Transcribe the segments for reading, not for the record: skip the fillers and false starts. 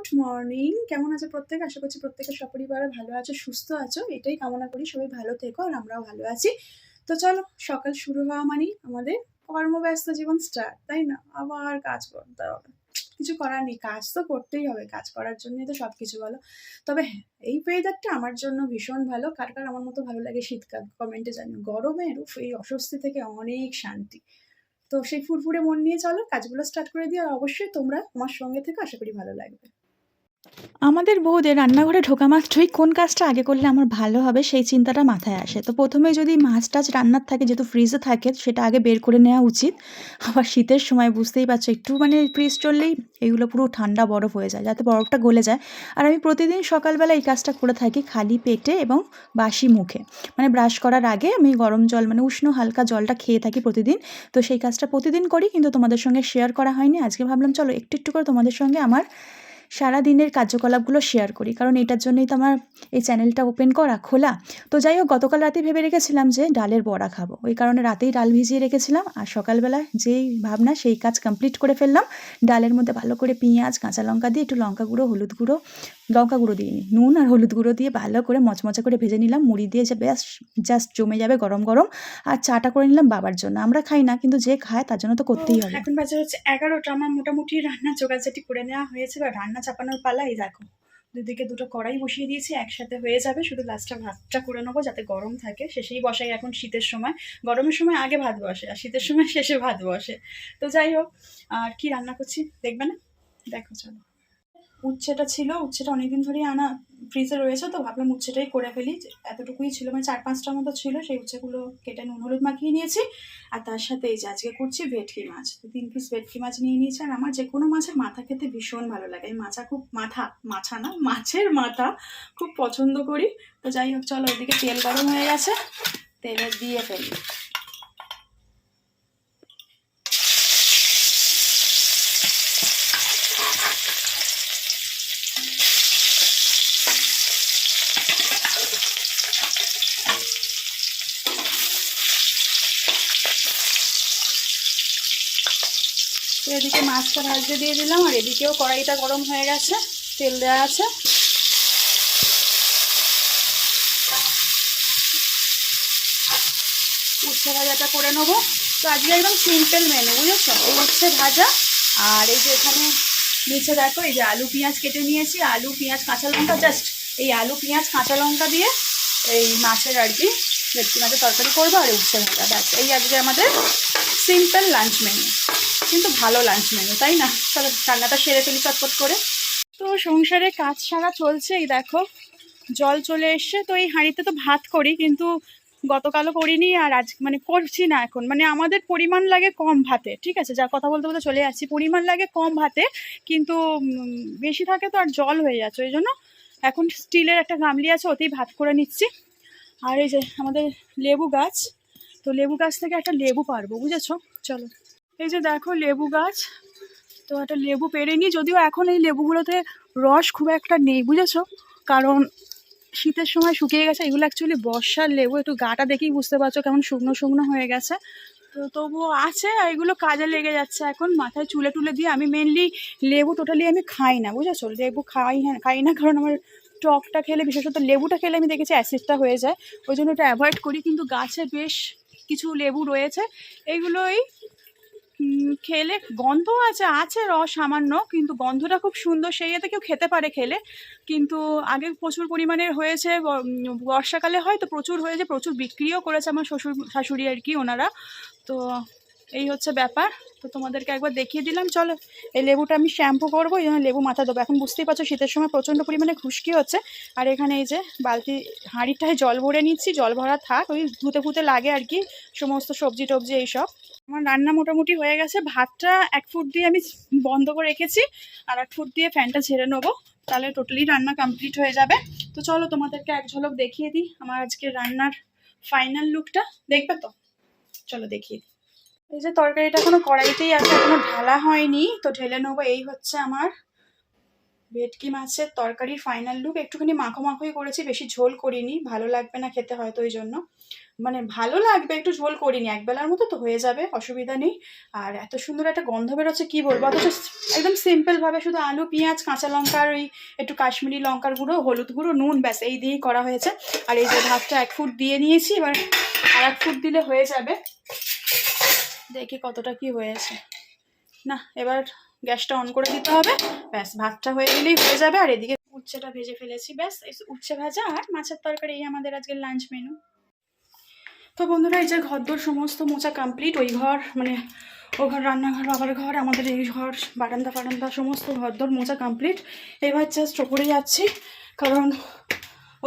Good morning. কেমন আছো প্রত্যেকে? আশা করছি প্রত্যেকে সপরিবারে ভালো আছো, সুস্থ আছো। এটাই কামনা করি, সবাই ভালো থেকো আর আমরাও ভালো আছি। তো চলো, সকাল শুরু হওয়া মানেই আমাদের কর্মব্যস্ত জীবন স্টার্ট, তাই না? আবার কাজ করতে হবে, কিছু করার নেই, কাজ তো করতেই হবে, কাজ করার জন্যই তো সবকিছু ভালো। তবে হ্যাঁ, এই ওয়েদারটা আমার জন্য ভীষণ ভালো। কার কার আমার মতো ভালো লাগে শীতকাল, কমেন্টে জানিও। গরমের এই অস্বস্তি থেকে অনেক শান্তি। তো সেই ফুরফুরে মন নিয়ে চলো কাজগুলো স্টার্ট করে দিই, আর অবশ্যই তোমরা আমার সঙ্গে থেকে, আশা করি ভালো লাগবে। আমাদের বউদের রান্নাঘরে ঢোকা মাত্রই কোন কাজটা আগে করলে আমার ভালো হবে সেই চিন্তাটা মাথায় আসে। তো প্রথমে যদি মাছ টাছ রান্নার থাকে, যেহেতু ফ্রিজে থাকে, সেটা আগে বের করে নেওয়া উচিত। আবার শীতের সময় বুঝতেই পারছো, একটু ফ্রিজ চললেই এগুলো পুরো ঠান্ডা বরফ হয়ে যায়, যাতে বরফটা গলে যায়। আর আমি প্রতিদিন সকালবেলা এই কাজটা করে থাকি খালি পেটে এবং বাসি মুখে। ব্রাশ করার আগে আমি গরম জল, উষ্ণ হালকা জলটা খেয়ে থাকি প্রতিদিন। তো সেই কাজটা প্রতিদিন করি, কিন্তু তোমাদের সঙ্গে শেয়ার করা হয়নি। আজকে ভাবলাম চলো একটু একটু করে তোমাদের সঙ্গে আমার সারাদিনের কার্যকলাপগুলো শেয়ার করি, কারণ এটার জন্যই তো আমার এই চ্যানেলটা খোলা। তো যাই হোক, গতকাল রাতে ভেবে রেখেছিলাম যে ডালের বড়া খাবো, ওই কারণে রাতেই ডাল ভিজিয়ে রেখেছিলাম। আর সকালবেলা যেই ভাবনা সেই কাজ কমপ্লিট করে ফেললাম। ডালের মধ্যে ভালো করে পেঁয়াজ কাঁচা লঙ্কা দিয়ে, একটু লঙ্কা গুঁড়ো হলুদ গুঁড়ো, লঙ্কা গুঁড়ো দিইনি, নুন আর হলুদ গুঁড়ো দিয়ে ভালো করে মচমচা করে ভেজে নিলাম। মুড়ি দিয়ে যে ব্যাস জাস্ট জমে যাবে গরম গরম। আর চাটা করে নিলাম বাবার জন্য। আমরা খাই না, কিন্তু যে খায় তার জন্য তো করতেই হবে। এখন বাজে হচ্ছে 11টা। আমার মোটামুটি রান্না জোগাড়জাটি করে নেওয়া হয়েছে, বা রান্না চাপানোর পালা। এই দেখো, দুদিকে দুটো কড়াই বসিয়ে দিয়েছি, একসাথে হয়ে যাবে। শুধু লাস্টটা ভাতটা করে নেবো যাতে গরম থাকে, শেষেই বসাই। এখন শীতের সময়, গরমের সময় আগে ভাত বসে, আর শীতের সময় শেষে ভাত বসে। তো যাই হোক, আর কি রান্না করছি দেখবে না? দেখো চলো। উচ্ছেটা ছিল, উচ্ছেটা অনেকদিন ধরেই আনা ফ্রিজে রয়েছে, তো ভাবলাম উচ্ছেটাই করে ফেলি। এতটুকুই ছিল, 4-5টার মতো ছিল। সেই উচ্ছেগুলো কেটে নুন হলুদ মাখিয়ে নিয়েছি। আর তার সাথে এই যে আজকে করছি ভেটকি মাছ, তো 3 পিস ভেটকি মাছ নিয়ে নিয়েছি। আর আমার যে কোনো মাছের মাথা খেতে ভীষণ ভালো লাগে। আমি মাছের মাথা খুব পছন্দ করি। তো যাই হোক, চলো, ওইদিকে তেল গরম হয়ে গেছে, তেলে দিয়ে ফেলি। তো এদিকে মাছটা ভাজতে দিয়ে দিলাম, আর এদিকেও কড়াইটা গরম হয়ে গেছে, তেল দেওয়া আছে। উচ্ছে ভাজাটা করে নেবো। তো আজকে একদম সিম্পল মেনু, বুঝেছো? এই উচ্ছে ভাজা, আর এই যে এখানে নিচে দেখো, এই যে আলু পেঁয়াজ কেটে নিয়েছি, আলু পেঁয়াজ কাঁচা লঙ্কা, জাস্ট এই আলু পেঁয়াজ কাঁচা লঙ্কা দিয়ে এই মাছের আর কি ভেটকি মাছের তরকারি করবো, আর উচ্ছে ভাজা, ব্যাস। এই আজকে আমাদের সিম্পল লাঞ্চ মেনু, কিন্তু ভালো লাঞ্চ মেনু, তাই না? চলো রান্নাটা সেরে ফেলি চটপট করে। তো সংসারে কাজ সারা চলছে। এই দেখো, জল চলে এসছে। তো এই হাঁড়িতে তো ভাত করি, কিন্তু গতকালও করিনি, আর আজ করছি না এখন। আমাদের পরিমাণ লাগে কম ভাতে, ঠিক আছে? যা কথা বলতে বলতে চলে যাচ্ছি। পরিমাণ লাগে কম ভাতে, কিন্তু বেশি থাকে তো আর জল হয়ে যাচ্ছে, ওই জন্য এখন স্টিলের একটা গামলি আছে, ওতেই ভাত করে নিচ্ছি। আর এই যে আমাদের লেবু গাছ, তো লেবু গাছ থেকে একটা লেবু পারবো, বুঝেছো? চলো, এই যে দেখো লেবু গাছ, তো একটা লেবু পেরে নিই। যদিও এখন এই লেবুগুলোতে রস খুব একটা নেই, বুঝেছো? কারণ শীতের সময় শুকিয়ে গেছে। এগুলো অ্যাকচুয়ালি বর্ষার লেবু, একটু গাটা দেখেই বুঝতে পারছো কেমন শুকনো শুকনো হয়ে গেছে। তো তবুও আছে, এগুলো কাজে লেগে যাচ্ছে এখন। মাথায় চুলে টুলে দিয়ে, আমি মেনলি লেবু টোটালি আমি খাই না, বুঝেছো? লেবু খাই না, কারণ আমার টকটা খেলে, বিশেষত লেবুটা খেলে আমি দেখেছি অ্যাসিডটা হয়ে যায়, ওই জন্য এটা অ্যাভয়েড করি। কিন্তু গাছে বেশ কিছু লেবু রয়েছে, এইগুলোই খেলে গন্ধ আছে রস সামান্য, কিন্তু গন্ধটা খুব সুন্দর, সেই এতে কেউ খেতে পারে খেলে। কিন্তু আগে প্রচুর পরিমাণে হয়েছে, বর্ষাকালে হয় তো প্রচুর হয়েছে, প্রচুর বিক্রিও করেছে আমার শাশুড়ি আর কি, ওনারা। তো এই হচ্ছে ব্যাপার। তো তোমাদেরকে একবার দেখিয়ে দিলাম। চলো, এই লেবুটা আমি শ্যাম্পু করবো, এই জন্য লেবু মাথা দেবো। এখন বুঝতেই পারছো শীতের সময় প্রচণ্ড পরিমাণে খুশকি হচ্ছে। আর এখানে এই যে বালতি হাঁড়িটায় জল ভরে নিচ্ছি, জল ভরা থাক, ওই ধুতে ফুতে লাগে আর কি, সমস্ত সবজি টবজি এইসব। আমার রান্না মোটামুটি হয়ে গেছে। ভাতটা 1 ফুট দিয়ে আমি বন্ধ করে রেখেছি, আর 1 ফুট দিয়ে ফ্যানটা ঝেড়ে নেবো, তাহলে টোটালি রান্না কমপ্লিট হয়ে যাবে। তো চলো তোমাদেরকে এক ঝলক দেখিয়ে দিই আমার আজকে রান্নার ফাইনাল লুকটা, দেখবে তো? চলো দেখিয়ে দিই। এই যে তরকারিটা এখনো কড়াইতেই আছে, এখনো ঢালা হয়নি, তো ঢেলে নেবো। এই হচ্ছে আমার ভেটকি মাছের তরকারির ফাইনাল লুক। একটুখানি মাখো মাখোই করেছি, বেশি ঝোল করিনি, ভালো লাগবে না খেতে হয়তো ওই জন্য। মানে ভালো লাগবে, একটু ঝোল করিনি, একবেলার মতো তো হয়ে যাবে, অসুবিধা নেই। আর এত সুন্দর একটা গন্ধ বেরোচ্ছে কি বলবো, অথচ একদম সিম্পলভাবে শুধু আলু পেঁয়াজ কাঁচা লঙ্কার ওই একটু কাশ্মীরি লঙ্কার গুঁড়ো হলুদ গুঁড়ো নুন ব্যাস এই দিয়েই করা হয়েছে। আর এই যে ভাতটা 1 ফুট দিয়ে নিয়েছি, এবার আর 1 ফুট দিলে হয়ে যাবে। দেখি কতটা কি হয়েছে। না এবার গ্যাসটা অন করে দিতে হবে, ব্যাস ভাতটা হয়ে গেলেই হয়ে যাবে। আর এদিকে উচ্ছেটা ভেজে ফেলেছি, ব্যাস এই উচ্ছে ভাজা আর মাছের তরকারি, এই আমাদের আজকের লাঞ্চ মেনু। তো বন্ধুরা এই যে ঘরদোর সমস্ত মোছা কমপ্লিট, ওই ঘর মানে ও ঘর রান্নাঘর বাবার ঘর, আমাদের এই ঘর বারান্দা ফারান্দা সমস্ত ঘরদোর মোছা কমপ্লিট। এবার জাস্ট ওপরে যাচ্ছি, কারণ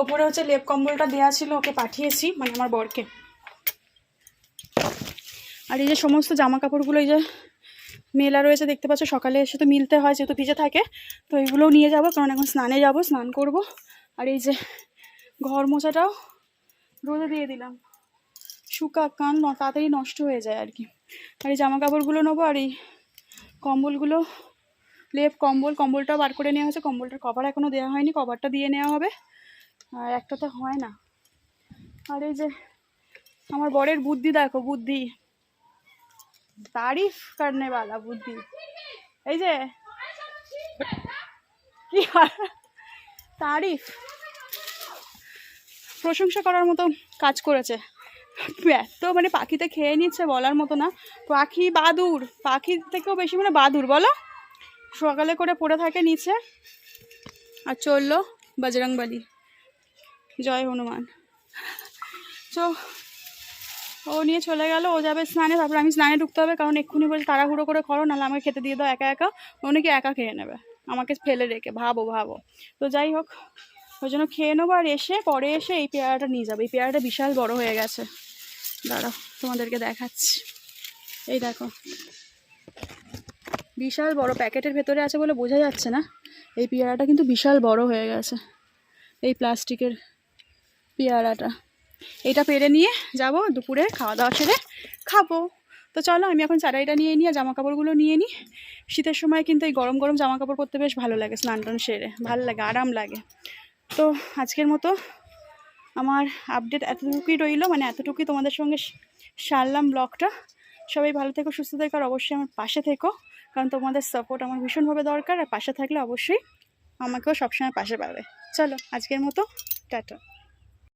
ওপরে হচ্ছে লেপ কম্বলটা দেওয়া ছিল, ওকে পাঠিয়েছি মানে আমার বরকে। আর এই যে সমস্ত জামা কাপড়গুলো এই যে মেলা রয়েছে দেখতে পাচ্ছ, সকালে এসে তো মিলতে হয় যেহেতু ভিজে থাকে, তো এগুলোও নিয়ে যাব, কারণ এখন স্নানে যাব, স্নান করব। আর এই যে ঘর মোছাটাও রোদে দিয়ে দিলাম, কান তাড়াতাড়ি নষ্ট হয়ে যায় আর কি। আর এই জামা কাপড়গুলো নেবো, আর এই কম্বলগুলো লেপ কম্বলটাও বার করে নেওয়া হয়েছে, কম্বলটার কভার এখনও দেওয়া হয়নি, কভারটা দিয়ে নেওয়া হবে, আর একটা তো হয় না। আর এই যে আমার বরের বুদ্ধি দেখো, বুদ্ধি तारीफ करने वाला बुद्धि, এই যে কি তারিফ প্রশংসা করার মতো কাজ করেছে। এত মানে পাখিতে খেয়ে নিচ্ছে বলার মতো না, পাখি বাদুর, পাখির থেকেও বেশি মানে বাদুর বলো। সকালে করে পড়ে থাকে নিচে, আর চললো বজরংবলী, জয় হনুমান। তো ও নিয়ে চলে গেল, ও যাবে স্নানে, তারপর আমি স্নানে ঢুকতে হবে, কারণ এক্ষুনি বলছে তাড়াহুড়ো করে করো, নাহলে আমাকে খেতে দিয়ে দাও একা একা। অনেকে একা খেয়ে নেবে আমাকে ফেলে রেখে, ভাবো। তো যাই হোক, ওই জন্য খেয়ে নেবো, আর পরে এসে এই পেয়ারাটা নিয়ে যাবো। এই পেয়ারাটা বিশাল বড় হয়ে গেছে, দাঁড়াও তোমাদেরকে দেখাচ্ছি। এই দেখো বিশাল বড়, প্যাকেটের ভেতরে আছে বলে বোঝা যাচ্ছে না, এই পেয়ারাটা কিন্তু বিশাল বড় হয়ে গেছে, এই প্লাস্টিকের পেয়ারাটা। এটা পেরে নিয়ে যাব, দুপুরে খাওয়া দাওয়া সেরে খাবো। তো চলো আমি এখন চারাইটা নিয়ে নিই, আর জামা কাপড়গুলো নিয়ে নিই। শীতের সময় কিন্তু এই গরম গরম জামা কাপড় পরতে বেশ ভালো লাগে, স্নান টান সেরে ভালো লাগে, আরাম লাগে। তো আজকের মতো আমার আপডেট এতটুকুই রইলো, মানে এতটুকুই তোমাদের সঙ্গে সারলাম ব্লগটা। সবাই ভালো থেকো, সুস্থ থেকো, আর অবশ্যই আমার পাশে থেকো, কারণ তোমাদের সাপোর্ট আমার ভীষণভাবে দরকার। আর পাশে থাকলে অবশ্যই আমাকেও সবসময় পাশে পাবে। চলো আজকের মতো টাটা।